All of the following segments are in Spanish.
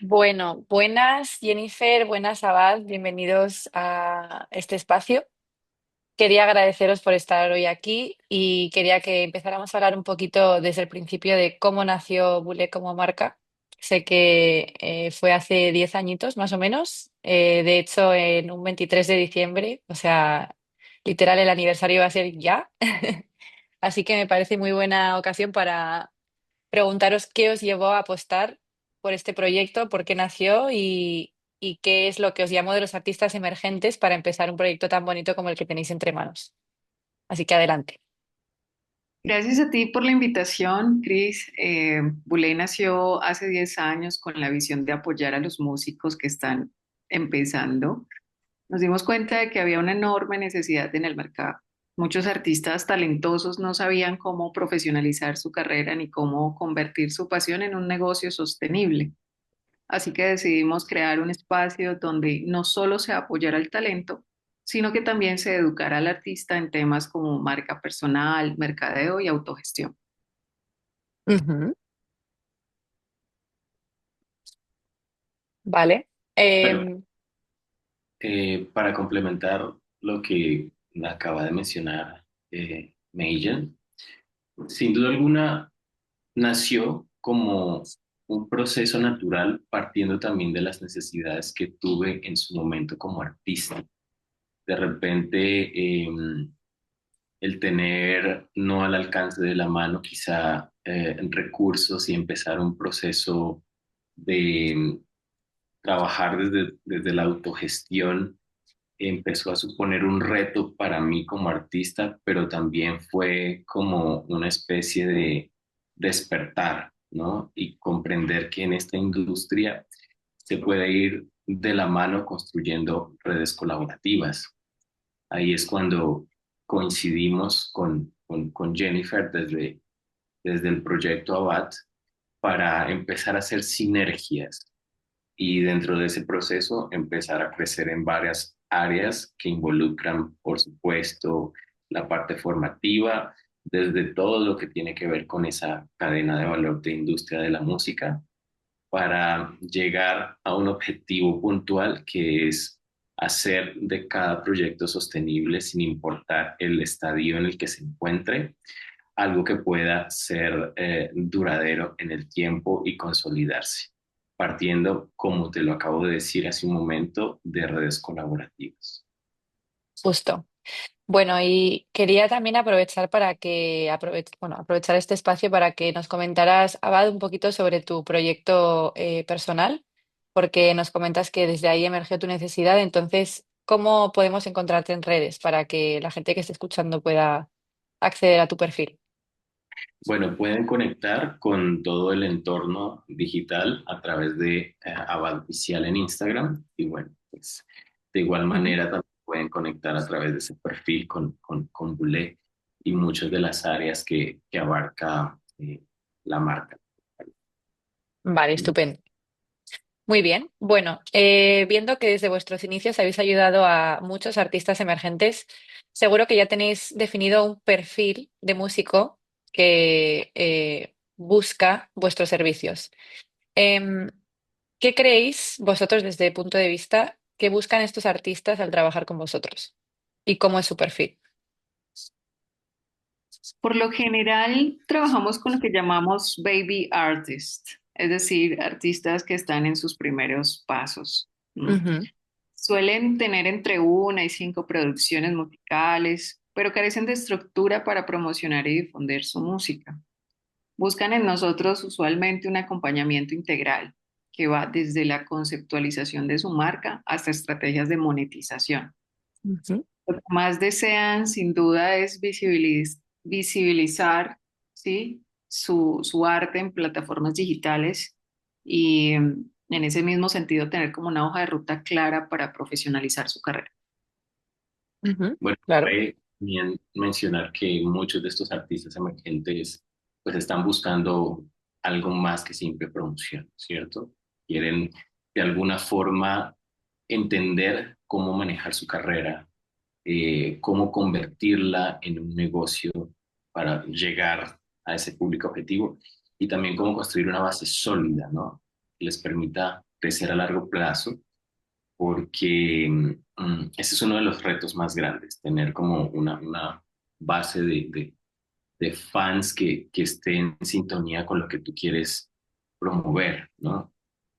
Bueno, buenas Jennifer, buenas Abad, bienvenidos a este espacio. Quería agradeceros por estar hoy aquí y quería que empezáramos a hablar un poquito desde el principio de cómo nació Bulé como marca. Sé que fue hace 10 añitos más o menos, de hecho en un 23 de diciembre, o sea, literal el aniversario va a ser ya. Así que me parece muy buena ocasión para preguntaros qué os llevó a apostar por este proyecto, por qué nació y qué es lo que os llamó de los artistas emergentes para empezar un proyecto tan bonito como el que tenéis entre manos. Así que adelante. Gracias a ti por la invitación, Cris. Bulé nació hace 10 años con la visión de apoyar a los músicos que están empezando. Nos dimos cuenta de que había una enorme necesidad en el mercado. Muchos artistas talentosos no sabían cómo profesionalizar su carrera ni cómo convertir su pasión en un negocio sostenible. Así que decidimos crear un espacio donde no solo se apoyara el talento, sino que también se educara al artista en temas como marca personal, mercadeo y autogestión. Ujú. Vale. Bueno, Em, para complementar lo que acaba de mencionar Meillan, sin duda alguna nació como un proceso natural partiendo también de las necesidades que tuve en su momento como artista. De repente, el tener no al alcance de la mano quizá recursos y empezar un proceso de trabajar desde la autogestión empezó a suponer un reto para mí como artista, pero también fue como una especie de despertar, ¿no? Y comprender que en esta industria se puede ir de la mano construyendo redes colaborativas. Ahí es cuando coincidimos con Jennifer desde el proyecto Abad para empezar a hacer sinergias y dentro de ese proceso empezar a crecer en varias áreas que involucran, por supuesto, la parte formativa, desde todo lo que tiene que ver con esa cadena de valor de industria de la música, para llegar a un objetivo puntual que es hacer de cada proyecto sostenible, sin importar el estadio en el que se encuentre, algo que pueda ser duradero en el tiempo y consolidarse, partiendo, como te lo acabo de decir hace un momento, de redes colaborativas. justo. Bueno, y quería también aprovechar para que aprovechar este espacio para que nos comentaras, Abad, un poquito sobre tu proyecto personal, porque nos comentas que desde ahí emergió tu necesidad. Entonces, ¿cómo podemos encontrarte en redes para que la gente que esté escuchando pueda acceder a tu perfil? Bueno, pueden conectar con todo el entorno digital a través de Abad Oficial en Instagram y bueno, pues de igual Ujú. manera también pueden conectar a través de ese perfil con Bulé y muchas de las áreas que abarca la marca. Vale, estupendo. Muy bien. Bueno, viendo que desde vuestros inicios habéis ayudado a muchos artistas emergentes, seguro que ya tenéis definido un perfil de músico que busca vuestros servicios. Em, ¿Qué creéis vosotros desde el punto de vista que buscan estos artistas al trabajar con vosotros? ¿Y cómo es su perfil? Por lo general, trabajamos con lo que llamamos baby artists, es decir, artistas que están en sus primeros pasos. ¿M? Ujú. Suelen tener entre una y cinco producciones musicales, pero carecen de estructura para promocionar y difundir su música. Buscan en nosotros usualmente un acompañamiento integral que va desde la conceptualización de su marca hasta estrategias de monetización. Ujú. Lo que más desean, sin duda, es visibilizar, ¿sí? su arte en plataformas digitales y en ese mismo sentido tener como una hoja de ruta clara para profesionalizar su carrera. Ujú. Bueno, Claro. cabe también mencionar que muchos de estos artistas emergentes pues están buscando algo más que simple promoción, ¿cierto? Quieren de alguna forma entender cómo manejar su carrera, cómo convertirla en un negocio para llegar a ese público objetivo y también cómo construir una base sólida, ¿no? Que les permita crecer a largo plazo, porque ese es uno de los retos más grandes, tener como una base de fans que estén en sintonía con lo que tú quieres promover, ¿no?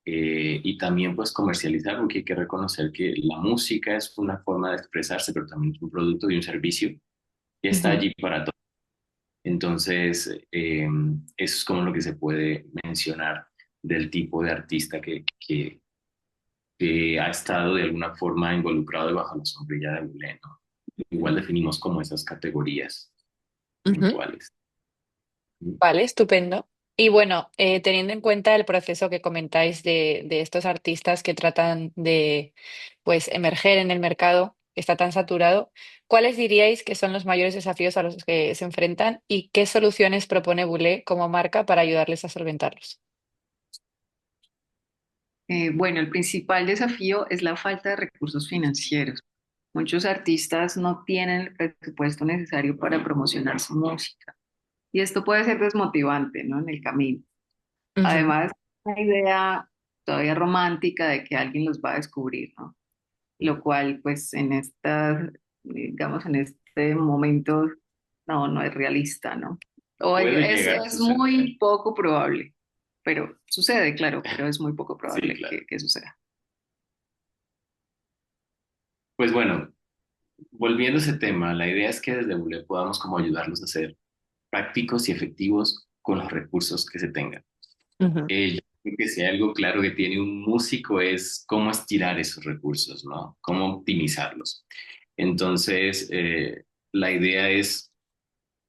Y también pues comercializar, porque hay que reconocer que la música es una forma de expresarse, pero también es un producto y un servicio que está Ujú, allí para todos. Entonces, eso es como lo que se puede mencionar del tipo de artista que ha estado de alguna forma involucrado bajo la sombrilla de Bulé, ¿no? Igual definimos como esas categorías ujú. puntuales. Vale, estupendo. Y bueno, teniendo en cuenta el proceso que comentáis de estos artistas que tratan de pues emerger en el mercado que está tan saturado, ¿cuáles diríais que son los mayores desafíos a los que se enfrentan y qué soluciones propone Boulé como marca para ayudarles a solventarlos? Bueno, el principal desafío es la falta de recursos financieros. Muchos artistas no tienen el presupuesto necesario para promocionar su música y esto puede ser desmotivante, ¿no? En el camino. Ujú, Además, una idea todavía romántica de que alguien los va a descubrir, ¿no? Lo cual, pues, digamos, en este momento, no es realista, ¿no? Puede llegar a Es suceder. muy poco probable, pero sucede, claro, pero es muy poco Sí, probable claro. que suceda. Pues bueno, volviendo a ese tema, la idea es que desde Bullet podamos como ayudarlos a ser prácticos y efectivos con los recursos que se tengan. ujú, Yo creo que si hay algo claro que tiene un músico es cómo estirar esos recursos, ¿no? Cómo optimizarlos. Entonces, la idea es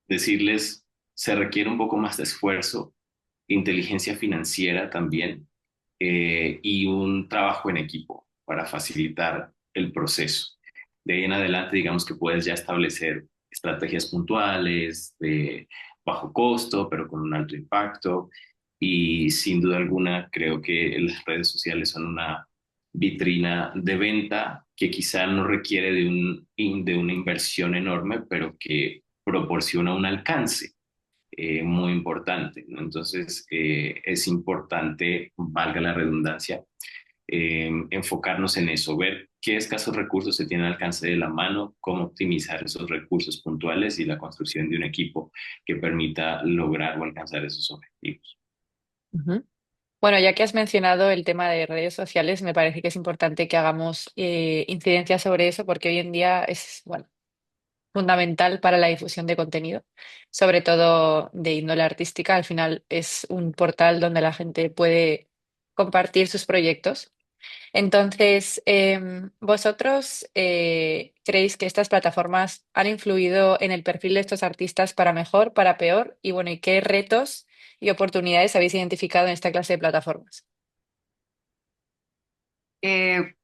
decirles, se requiere un poco más de esfuerzo, inteligencia financiera también, y un trabajo en equipo para facilitar el proceso. De ahí en adelante, digamos que puedes ya establecer estrategias puntuales de bajo costo, pero con un alto impacto. Y sin duda alguna, creo que las redes sociales son una vitrina de venta que quizá no requiere de una inversión enorme, pero que proporciona un alcance muy importante, ¿no? Entonces, es importante, valga la redundancia, enfocarnos en eso, ver qué escasos recursos se tienen al alcance de la mano, cómo optimizar esos recursos puntuales y la construcción de un equipo que permita lograr o alcanzar esos objetivos. ujú. Bueno, ya que has mencionado el tema de redes sociales, me parece que es importante que hagamos incidencia sobre eso porque hoy en día es, bueno, fundamental para la difusión de contenido, sobre todo de índole artística. Al final es un portal donde la gente puede compartir sus proyectos. Entonces, ¿vosotros creéis que estas plataformas han influido en el perfil de estos artistas para mejor, para peor? Y bueno, ¿y qué retos y oportunidades habéis identificado en esta clase de plataformas? Eh,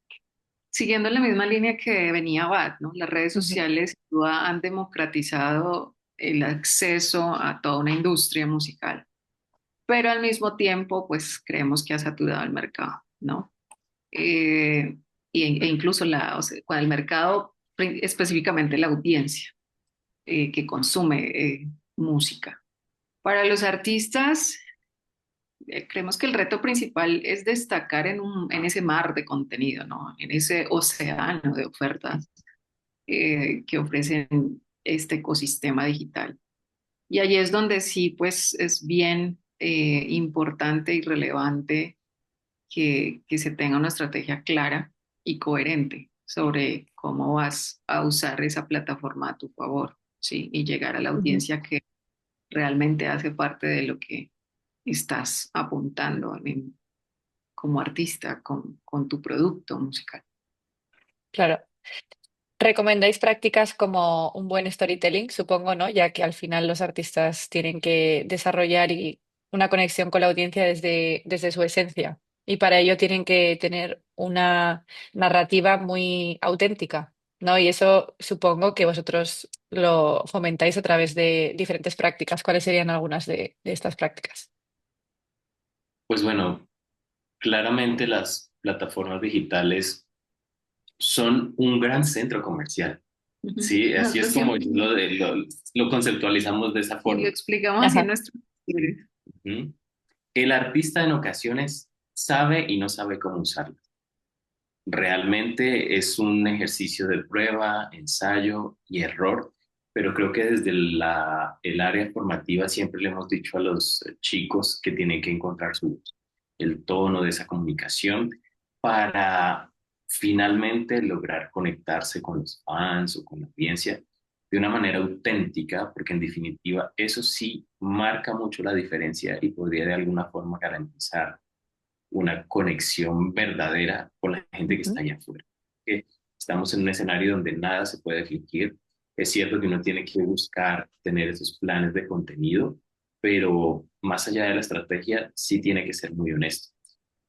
Siguiendo la misma línea que venía Bad, ¿no? Las redes Ujú, sociales sin duda han democratizado el acceso a toda una industria musical, pero al mismo tiempo, pues creemos que ha saturado el mercado, ¿no? Eh, e incluso o sea, con el mercado, específicamente la audiencia que consume música. Para los artistas, creemos que el reto principal es destacar en ese mar de contenido, ¿no? En ese océano de ofertas que ofrecen este ecosistema digital. Y allí es donde sí, pues es bien importante y relevante que se tenga una estrategia clara y coherente sobre cómo vas a usar esa plataforma a tu favor, ¿sí? Y llegar a la ujú. audiencia que realmente hace parte de lo que estás apuntando como artista con tu producto musical. Claro. ¿Recomendáis prácticas como un buen storytelling, supongo, ¿no? Ya que al final los artistas tienen que desarrollar una conexión con la audiencia desde su esencia. Y para ello tienen que tener una narrativa muy auténtica, ¿no? Y eso supongo que vosotros lo fomentáis a través de diferentes prácticas. ¿Cuáles serían algunas de estas prácticas? Pues bueno, claramente las plataformas digitales son un gran centro comercial. Ujú. Sí, así es Nosotros como siempre lo conceptualizamos de esa y lo forma. explicamos así en Ajá. nuestro libro. ¿Mm? El artista en ocasiones sabe y no sabe cómo usarla. Realmente es un ejercicio de prueba, ensayo y error, pero creo que desde el área formativa siempre le hemos dicho a los chicos que tienen que encontrar el tono de esa comunicación para finalmente lograr conectarse con los fans o con la audiencia de una manera auténtica, porque en definitiva eso sí marca mucho la diferencia y podría de alguna forma garantizar una conexión verdadera con la gente que Ujú. está allá afuera. Que estamos en un escenario donde nada se puede fingir. Es cierto que uno tiene que buscar tener esos planes de contenido, pero más allá de la estrategia, sí tiene que ser muy honesto.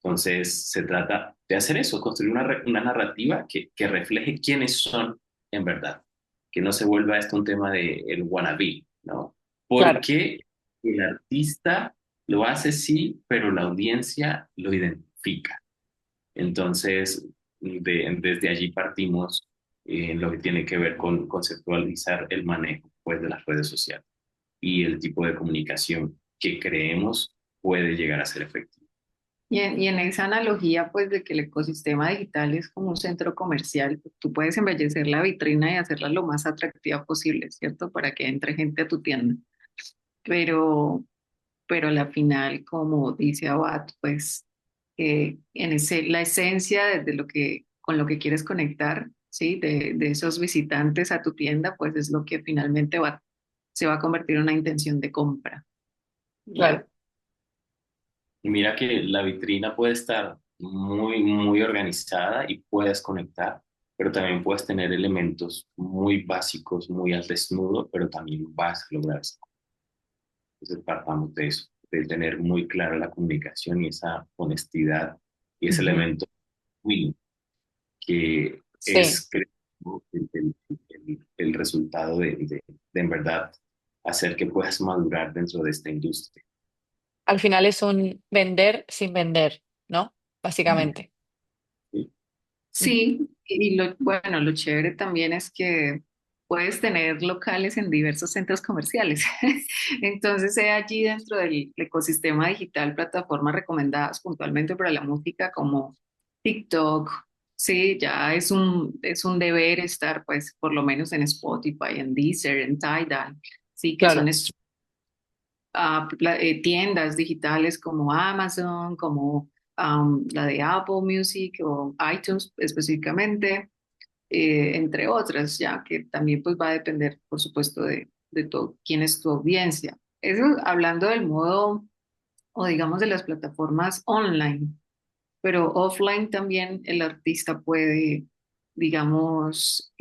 Entonces, se trata de hacer eso, construir una narrativa que refleje quiénes son en verdad, que no se vuelva esto un tema de el wannabe, ¿no? Claro, Porque el artista lo hace sí, pero la audiencia lo identifica. Entonces, desde allí partimos en lo que tiene que ver con conceptualizar el manejo pues, de las redes sociales y el tipo de comunicación que creemos puede llegar a ser efectivo. Y en esa analogía, pues, de que el ecosistema digital es como un centro comercial, pues, tú puedes embellecer la vitrina y hacerla lo más atractiva posible, ¿cierto? Para que entre gente a tu tienda. Pero, pero a la final, como dice Abad, pues, la esencia de lo con lo que quieres conectar, ¿sí? De esos visitantes a tu tienda, pues es lo que finalmente se va a convertir en una intención de compra, ¿ya? claro. Y mira que la vitrina puede estar muy organizada y puedes conectar, pero también puedes tener elementos muy básicos, muy al desnudo, pero también vas a lograr eso. Entonces partamos de eso, de tener muy clara la comunicación y esa honestidad y ese Ujú. elemento win que Sí, es creo, el resultado de en verdad hacer que puedas madurar dentro de esta industria. al final es un vender sin vender, ¿no? Básicamente. ¿Sí? Ujú. Sí, y bueno, lo chévere también es que puedes tener locales en diversos centros comerciales. Entonces, allí dentro del ecosistema digital, plataformas recomendadas puntualmente para la música como TikTok. Sí, ya es un deber estar, pues, por lo menos en Spotify, en Deezer, en Tidal, sí, que son Claro, tiendas digitales como Amazon, como la de Apple Music o iTunes específicamente, entre otras, ya que también pues va a depender, por supuesto, de todo, quién es tu audiencia. Eso hablando del modo, o digamos, de las plataformas online, pero offline también el artista puede, digamos,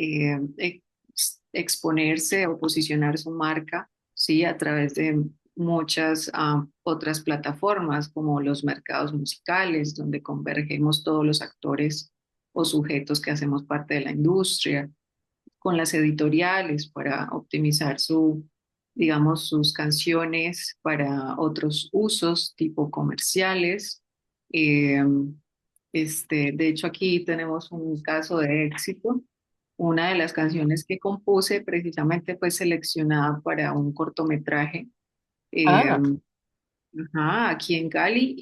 exponerse o posicionar su marca, ¿sí? A través de muchas otras plataformas como los mercados musicales, donde convergemos todos los actores o sujetos que hacemos parte de la industria, con las editoriales para optimizar digamos, sus canciones para otros usos tipo comerciales. Eh, de hecho, aquí tenemos un caso de éxito. Una de las canciones que compuse precisamente fue seleccionada para un cortometraje eh, ah, aquí en Cali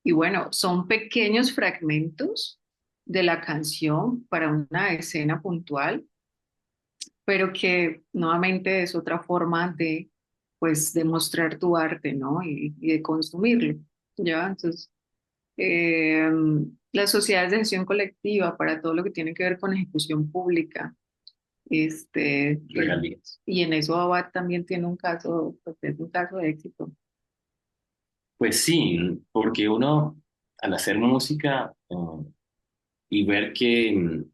y bueno, son pequeños fragmentos de la canción para una escena puntual, pero que nuevamente es otra forma de, pues, de mostrar tu arte, ¿no? Y de consumirlo, ¿ya? Entonces, eh, las sociedades de gestión colectiva para todo lo que tiene que ver con ejecución pública, este, y, Regalías. y en eso Abad también tiene un caso, pues es un caso de éxito. Pues sí, porque uno al hacer música y ver que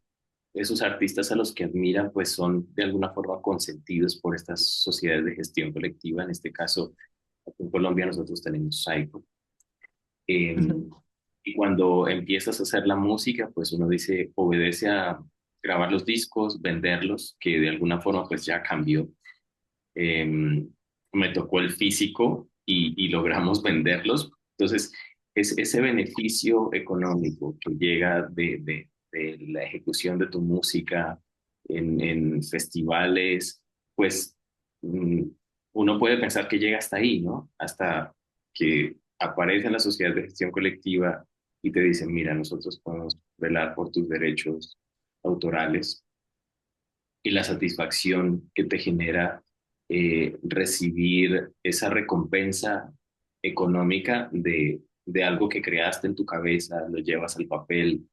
esos artistas a los que admiran pues son de alguna forma consentidos por estas sociedades de gestión colectiva, en este caso aquí en Colombia nosotros tenemos Saico. ujú. Y cuando empiezas a hacer la música, pues uno dice, obedece a grabar los discos, venderlos, que de alguna forma pues ya cambió. eh, Me tocó el físico y logramos venderlos. Entonces, es ese beneficio económico que llega de la ejecución de tu música en festivales, pues mm, uno puede pensar que llega hasta ahí, ¿no? Hasta que aparece en la sociedad de gestión colectiva y te dicen, mira, nosotros podemos velar por tus derechos autorales y la satisfacción que te genera recibir esa recompensa económica de algo que creaste en tu cabeza, lo llevas al papel,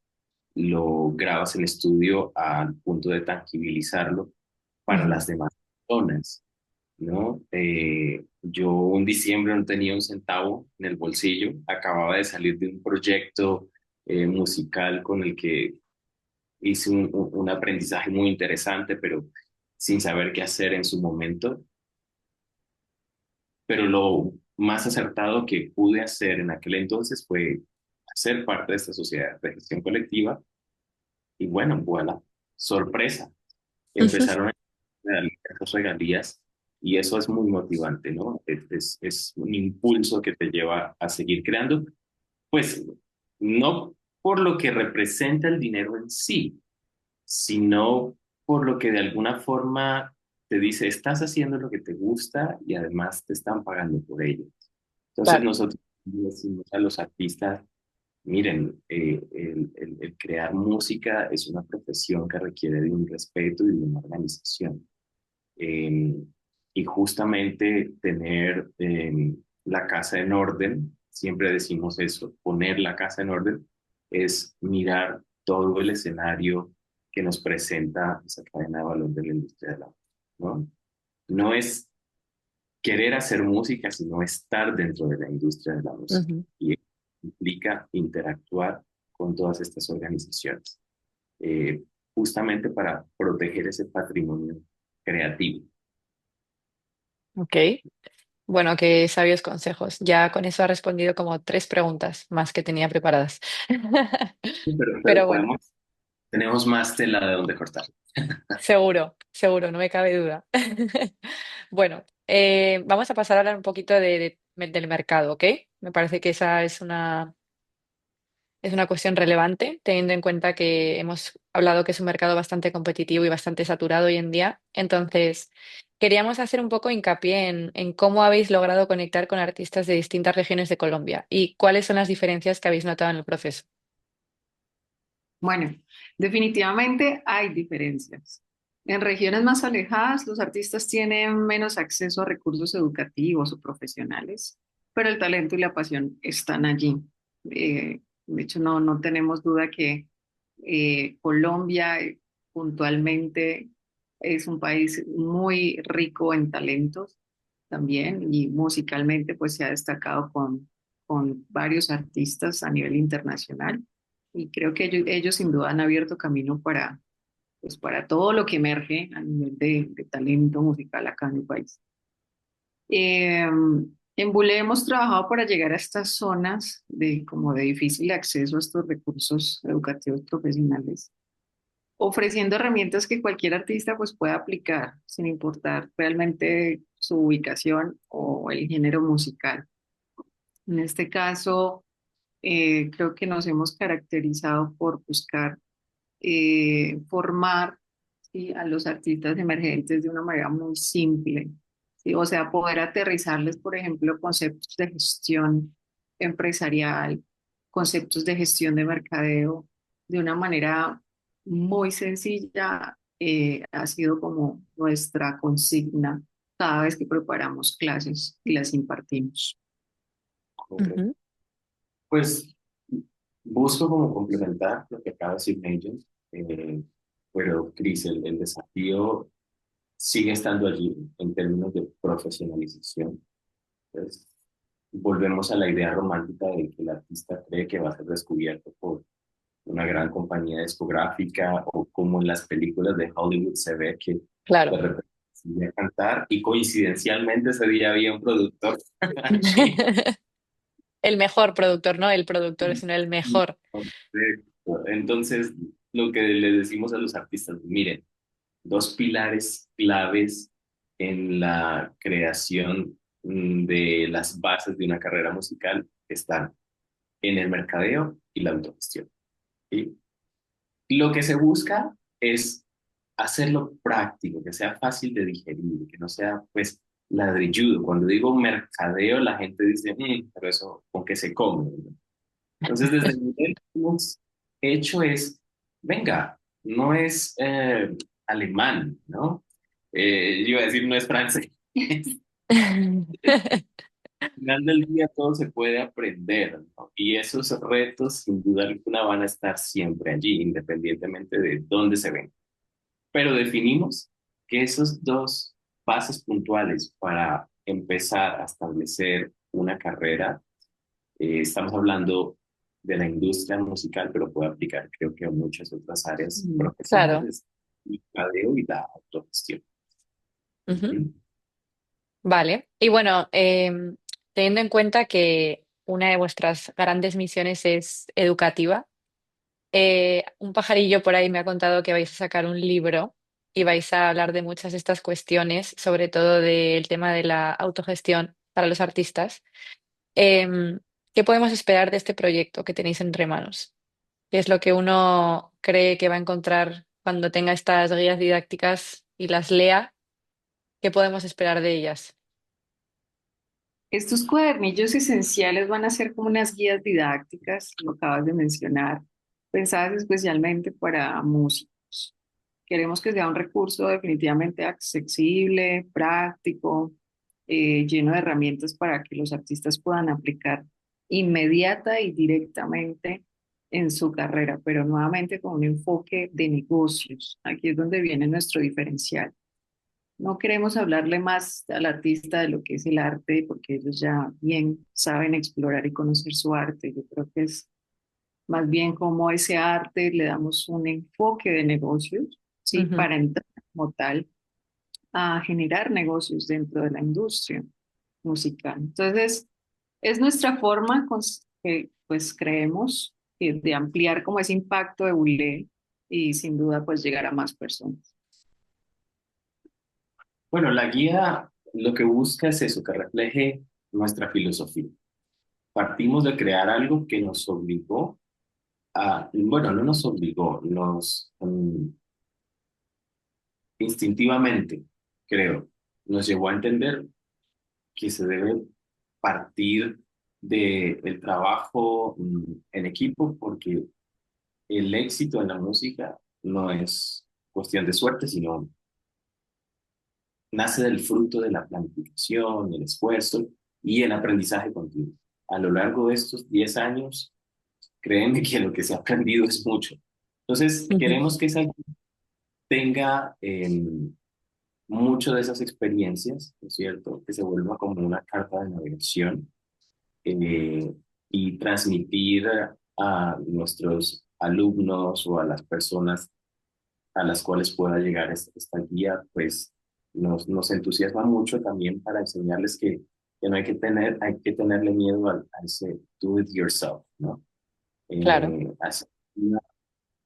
lo grabas en estudio al punto de tangibilizarlo para Ujú. las demás personas, ¿no? Yo un diciembre no tenía un centavo en el bolsillo, acababa de salir de un proyecto musical con el que hice un aprendizaje muy interesante, pero sin saber qué hacer en su momento. Pero lo más acertado que pude hacer en aquel entonces fue hacer parte de esta sociedad de gestión colectiva y bueno, voilà, sorpresa, empezaron a dar esas regalías y eso es muy motivante, ¿no? Es un impulso que te lleva a seguir creando, pues no por lo que representa el dinero en sí, sino por lo que de alguna forma te dice, estás haciendo lo que te gusta y además te están pagando por ello. Entonces Claro. nosotros decimos a los artistas, miren, el crear música es una profesión que requiere de un respeto y de una organización. Eh, y justamente tener la casa en orden, siempre decimos eso, poner la casa en orden es mirar todo el escenario que nos presenta esa cadena de valor de la industria del arte, ¿no? No es querer hacer música, sino estar dentro de la industria de la música. Ujú. Y implica interactuar con todas estas organizaciones, eh, justamente para proteger ese patrimonio creativo. Ok. Bueno, qué sabios consejos. Ya con eso ha respondido como tres preguntas más que tenía preparadas. Pero Pero bueno, podemos, tenemos más tela de donde cortar. seguro, seguro, no me cabe duda. Bueno, vamos a pasar a hablar un poquito del mercado, ¿ok? Me parece que esa es una cuestión relevante, teniendo en cuenta que hemos hablado que es un mercado bastante competitivo y bastante saturado hoy en día. Entonces, queríamos hacer un poco hincapié en cómo habéis logrado conectar con artistas de distintas regiones de Colombia y cuáles son las diferencias que habéis notado en el proceso. Bueno, definitivamente hay diferencias. En regiones más alejadas, los artistas tienen menos acceso a recursos educativos o profesionales, pero el talento y la pasión están allí. De hecho, no tenemos duda que Colombia puntualmente es un país muy rico en talentos también y musicalmente pues se ha destacado con varios artistas a nivel internacional y creo que ellos sin duda han abierto camino para, pues, para todo lo que emerge a nivel de talento musical acá en el país. Eh, en Bule hemos trabajado para llegar a estas zonas de, como de difícil acceso a estos recursos educativos profesionales, ofreciendo herramientas que cualquier artista pues pueda aplicar sin importar realmente su ubicación o el género musical. En este caso, creo que nos hemos caracterizado por buscar formar, ¿sí?, a los artistas emergentes de una manera muy simple, ¿sí? O sea, poder aterrizarles, por ejemplo, conceptos de gestión empresarial, conceptos de gestión de mercadeo, de una manera muy sencilla, ha sido como nuestra consigna cada vez que preparamos clases y las impartimos. Correcto. Ujú. Pues busco como complementar lo que acaba de decir Nagel, eh, pero Cris, el desafío sigue estando allí en términos de profesionalización. Pues, volvemos a la idea romántica de que el artista cree que va a ser descubierto por una gran compañía discográfica o como en las películas de Hollywood se ve que de Claro. repente se iba a cantar y coincidencialmente ese día había un productor allí. El mejor productor, no el productor, sino el mejor. Correcto. Entonces, lo que le decimos a los artistas, miren, dos pilares claves en la creación de las bases de una carrera musical están en el mercadeo y la autogestión. ¿Sí? Lo que se busca es hacerlo práctico, que sea fácil de digerir, que no sea, pues, ladrilludo. Cuando digo mercadeo, la gente dice, "Mm, pero eso, ¿con qué se come?" ¿no? Entonces, desde el nivel que hemos hecho es, venga, no es alemán, ¿no? Yo iba a decir, no es francés. Al final del día todo se puede aprender, ¿no? Y esos retos, sin duda alguna, van a estar siempre allí, independientemente de dónde se ven. Pero definimos que esos dos pasos puntuales para empezar a establecer una carrera, estamos hablando de la industria musical, pero puede aplicar creo que a muchas otras áreas Mm. Claro. profesionales, el mercadeo y la autogestión. Ujú. Ujú. Vale. Y bueno, teniendo en cuenta que una de vuestras grandes misiones es educativa, un pajarillo por ahí me ha contado que vais a sacar un libro y vais a hablar de muchas de estas cuestiones, sobre todo del tema de la autogestión para los artistas. Em, ¿Qué podemos esperar de este proyecto que tenéis entre manos? ¿Qué es lo que uno cree que va a encontrar cuando tenga estas guías didácticas y las lea? ¿Qué podemos esperar de ellas? Estos cuadernillos esenciales van a ser como unas guías didácticas, lo acabas de mencionar, pensadas especialmente para músicos. Queremos que sea un recurso definitivamente accesible, práctico, lleno de herramientas para que los artistas puedan aplicar inmediata y directamente en su carrera, pero nuevamente con un enfoque de negocios. Aquí es donde viene nuestro diferencial. No queremos hablarle más al artista de lo que es el arte, porque ellos ya bien saben explorar y conocer su arte. Yo creo que es más bien como ese arte le damos un enfoque de negocios, ¿sí? Ujú, Para entrar como tal a generar negocios dentro de la industria musical. Entonces, es nuestra forma, que pues creemos, de ampliar como ese impacto de Bulé y sin duda pues llegar a más personas. Bueno, la guía lo que busca es eso, que refleje nuestra filosofía. Partimos de crear algo que nos obligó bueno, no nos obligó, nos instintivamente, creo, nos llevó a entender que se debe partir del trabajo en equipo, porque el éxito en la música no es cuestión de suerte, sino nace del fruto de la planificación, el esfuerzo y el aprendizaje continuo. A lo largo de estos 10 años, créeme que lo que se ha aprendido es mucho. Entonces, ujú, queremos que esa tenga mucho de esas experiencias, ¿no es cierto? Que se vuelva como una carta de navegación, eh, y transmitir a nuestros alumnos o a las personas a las cuales pueda llegar esta guía, pues nos entusiasma mucho también para enseñarles que no hay que tenerle miedo a ese do it yourself, ¿no? claro. Hacer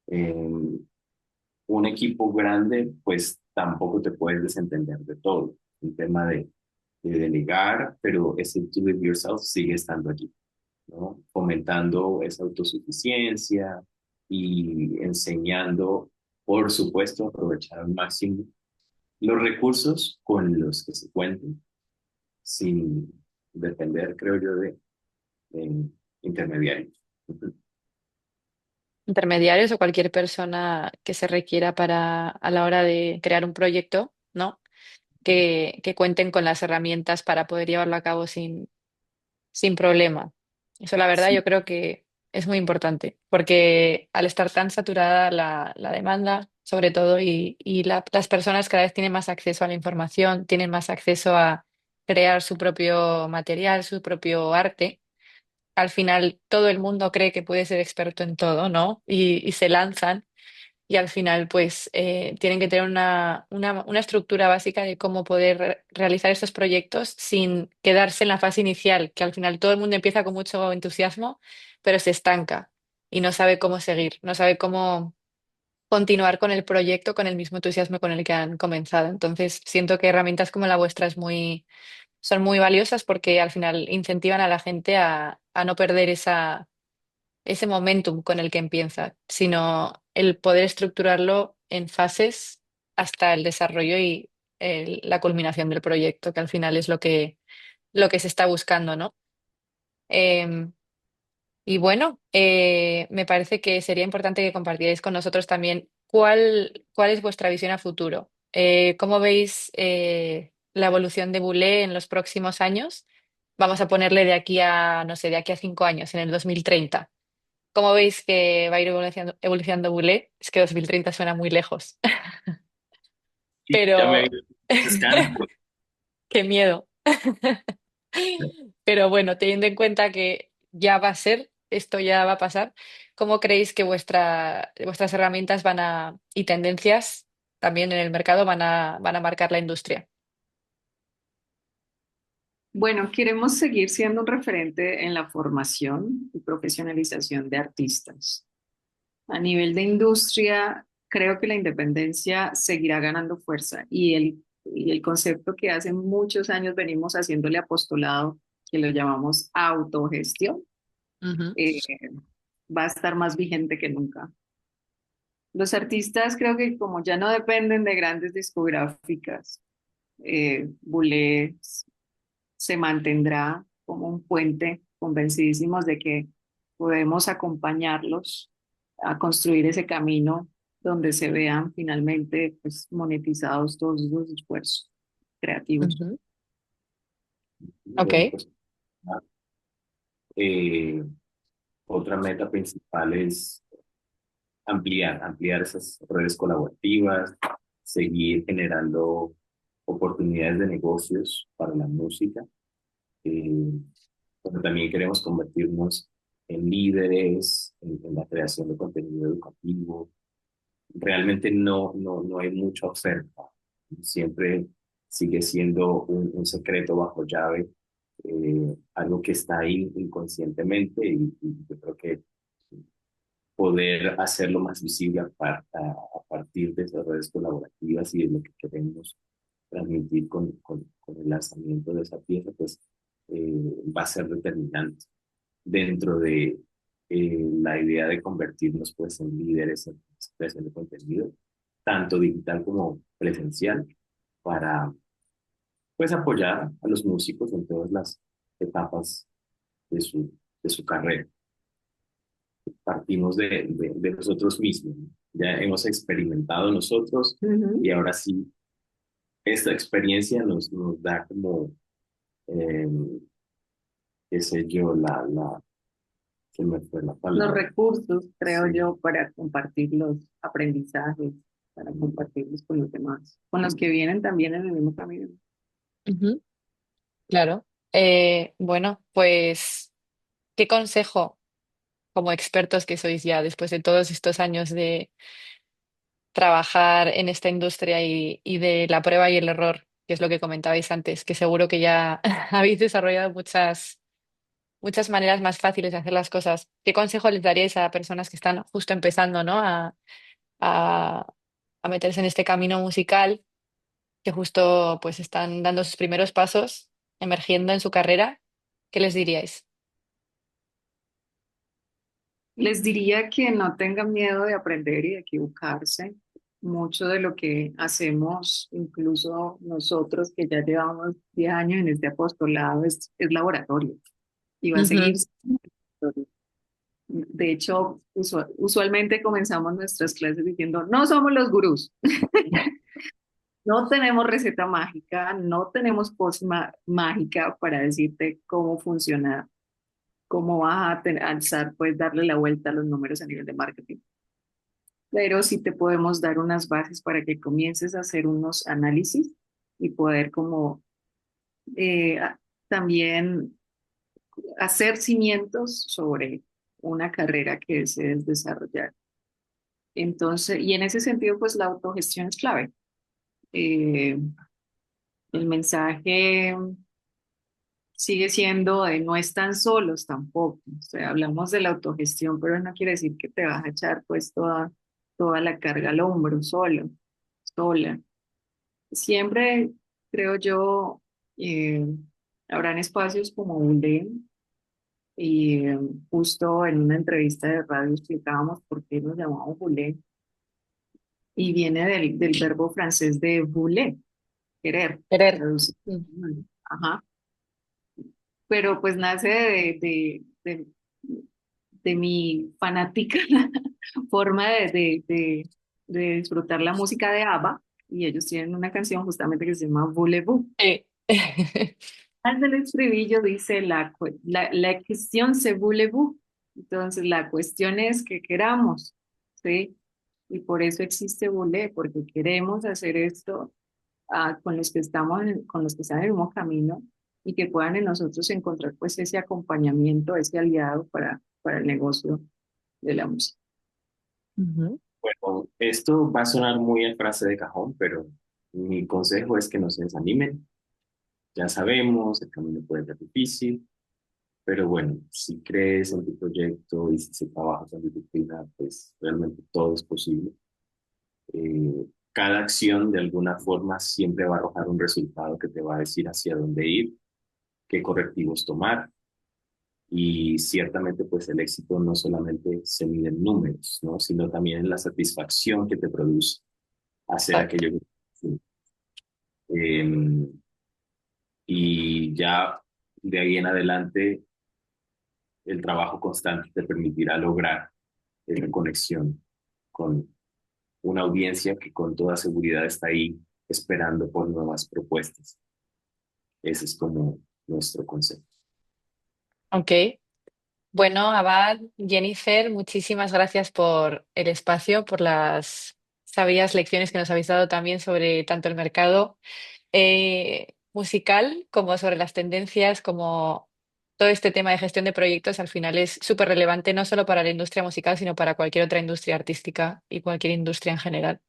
eh, un equipo grande, pues tampoco te puedes desentender de todo. El tema de delegar, pero ese do it yourself sigue estando allí, ¿no? Fomentando esa autosuficiencia y enseñando, por supuesto, aprovechar al máximo los recursos con los que se cuenten, sin depender, creo yo, de intermediarios. Intermediarios o cualquier persona que se requiera para a la hora de crear un proyecto, ¿no? Que cuenten con las herramientas para poder llevarlo a cabo sin problema. Eso, la verdad, Sí, yo creo que es muy importante, porque al estar tan saturada la demanda, sobre todo, y las personas cada vez tienen más acceso a la información, tienen más acceso a crear su propio material, su propio arte. Al final, todo el mundo cree que puede ser experto en todo, ¿no? Y se lanzan y al final pues tienen que tener una estructura básica de cómo poder realizar estos proyectos sin quedarse en la fase inicial, que al final todo el mundo empieza con mucho entusiasmo, pero se estanca y no sabe cómo seguir, no sabe cómo continuar con el proyecto con el mismo entusiasmo con el que han comenzado. Entonces, siento que herramientas como la vuestra son muy valiosas porque al final incentivan a la gente a no perder ese momentum con el que empieza, sino el poder estructurarlo en fases hasta el desarrollo y la culminación del proyecto, que al final es lo que se está buscando, ¿no? Em, y bueno, me parece que sería importante que compartierais con nosotros también cuál es vuestra visión a futuro. ¿Cómo veis la evolución de Boulé en los próximos años? Vamos a ponerle de aquí a, no sé, de aquí a 5 años, en el 2030. ¿Cómo veis que va a ir evolucionando Boulé? Es que 2030 suena muy lejos, Sí, ya me pero vi acercando. qué miedo. Pero bueno, teniendo en cuenta que ya va a ser, esto ya va a pasar, ¿cómo creéis que vuestras herramientas y tendencias también en el mercado van a marcar la industria? Bueno, queremos seguir siendo un referente en la formación y profesionalización de artistas. A nivel de industria, creo que la independencia seguirá ganando fuerza y el concepto que hace muchos años venimos haciéndole apostolado, que lo llamamos autogestión, Ujú, eh, va a estar más vigente que nunca. Los artistas creo que como ya no dependen de grandes discográficas, Boulé se mantendrá como un puente, convencidísimos de que podemos acompañarlos a construir ese camino donde se vean finalmente pues, monetizados todos los esfuerzos creativos. ujú. Bueno, Ok. pues, eh, otra meta principal es ampliar esas redes colaborativas, seguir generando oportunidades de negocios para la música. Eh, pero también queremos convertirnos en líderes en la creación de contenido educativo. Realmente no hay mucha oferta. Siempre sigue siendo un secreto bajo llave, algo que está ahí inconscientemente y yo creo que poder hacerlo más visible a partir de esas redes colaborativas y de lo que queremos transmitir con el lanzamiento de esa pieza, pues va a ser determinante dentro de la idea de convertirnos pues en líderes en creación de contenido, tanto digital como presencial, para pues apoyar a los músicos en todas las etapas de de su carrera. Partimos de nosotros mismos, ¿no? Ya hemos experimentado nosotros y Ujú. ahora sí, esta experiencia nos da como, eh, qué sé yo, se me fue la Los palabra. recursos, creo Sí. yo, para compartir los aprendizajes, para compartirlos con los demás, con los que vienen también en el mismo camino. Ujú, claro. Bueno, pues, ¿qué consejo, como expertos que sois ya después de todos estos años de trabajar en esta industria y de la prueba y el error, que es lo que comentabais antes, que seguro que ya habéis desarrollado muchas maneras más fáciles de hacer las cosas? ¿Qué consejo les daríais a personas que están justo empezando, ¿no? a, a meterse en este camino musical, que justo pues están dando sus primeros pasos, emergiendo en su carrera? ¿Qué les diríais? Les diría que no tengan miedo de aprender y de equivocarse. Mucho de lo que hacemos, incluso nosotros que ya llevamos 10 años en este apostolado, es laboratorio y va a seguir Ujú, siendo laboratorio. De hecho, usualmente comenzamos nuestras clases diciendo, no somos los gurús, no tenemos receta mágica, no tenemos mágica para decirte cómo funciona, cómo vas a alzar, pues darle la vuelta a los números a nivel de marketing, pero sí te podemos dar unas bases para que comiences a hacer unos análisis y poder como eh, a- también hacer cimientos sobre una carrera que desees desarrollar. Entonces, y en ese sentido, pues la autogestión es clave. Eh, el mensaje sigue siendo de no están solos tampoco. O sea, hablamos de la autogestión, pero no quiere decir que te vas a echar pues toda la carga al hombro solo, sola. Siempre, creo yo, eh, habrán espacios como ULEM y justo en una entrevista de radio explicábamos por qué nos llamamos ULEM y viene del verbo francés de bouler, querer Querer. traducir. Mm. Ajá. Pero pues nace de mi fanática forma de disfrutar la música de ABBA, y ellos tienen una canción justamente que se llama Voulez-vous. Sí. Al del estribillo dice la cuestión se voulez-vous. Entonces la cuestión es que queramos, ¿sí? Y por eso existe Voulez, porque queremos hacer esto con los que estamos, con los que están en el mismo camino, y que puedan en nosotros encontrar pues ese acompañamiento, ese aliado para el negocio de la música. Ujú. Bueno, esto va a sonar muy a frase de cajón, pero mi consejo es que no se desanimen. Ya sabemos, el camino puede ser difícil, pero bueno, si crees en tu proyecto y si se trabaja con disciplina, pues realmente todo es posible. Cada acción de alguna forma siempre va a arrojar un resultado que te va a decir hacia dónde ir, qué correctivos tomar. Y ciertamente, pues el éxito no solamente se mide en números, ¿no? Sino también en la satisfacción que te produce hacer Exacto. aquello que sí. Y ya de ahí en adelante, el trabajo constante te permitirá lograr esa conexión con una audiencia que con toda seguridad está ahí esperando por nuevas propuestas. Ese es como nuestro concepto. Ok. Bueno, Abad, Jennifer, muchísimas gracias por el espacio, por las sabias lecciones que nos habéis dado también sobre tanto el mercado musical como sobre las tendencias, como todo este tema de gestión de proyectos al final es súper relevante no solo para la industria musical, sino para cualquier otra industria artística y cualquier industria en general.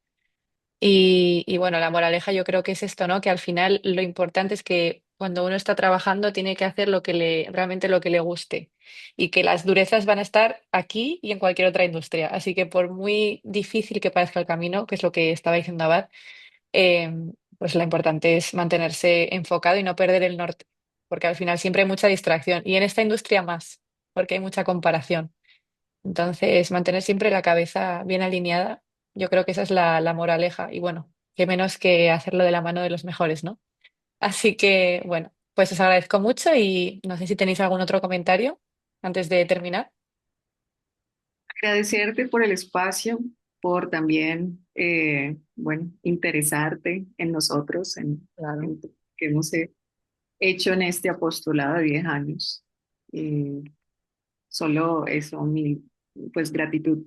Y bueno, la moraleja yo creo que es esto, ¿no? Que al final lo importante es que cuando uno está trabajando tiene que hacer lo que realmente lo que le guste y que las durezas van a estar aquí y en cualquier otra industria. Así que por muy difícil que parezca el camino, que es lo que estaba diciendo Abad, eh, pues lo importante es mantenerse enfocado y no perder el norte, porque al final siempre hay mucha distracción y en esta industria más, porque hay mucha comparación. Entonces, mantener siempre la cabeza bien alineada, yo creo que esa es la moraleja. Y bueno, qué menos que hacerlo de la mano de los mejores, ¿no? Así que, bueno, pues os agradezco mucho y no sé si tenéis algún otro comentario antes de terminar. Agradecerte por el espacio, por también, bueno, interesarte en nosotros, Claro. en lo que hemos hecho en este apostolado de 10 años. Solo eso, mi, pues gratitud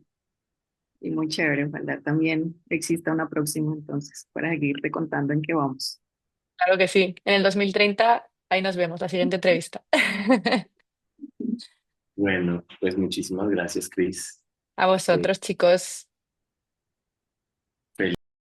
y muy chévere. Ojalá también exista una próxima entonces para seguirte contando en qué vamos. Claro que sí. En el 2030, ahí nos vemos, la siguiente entrevista. Bueno, pues muchísimas gracias, Chris. A Eh, vosotros, chicos.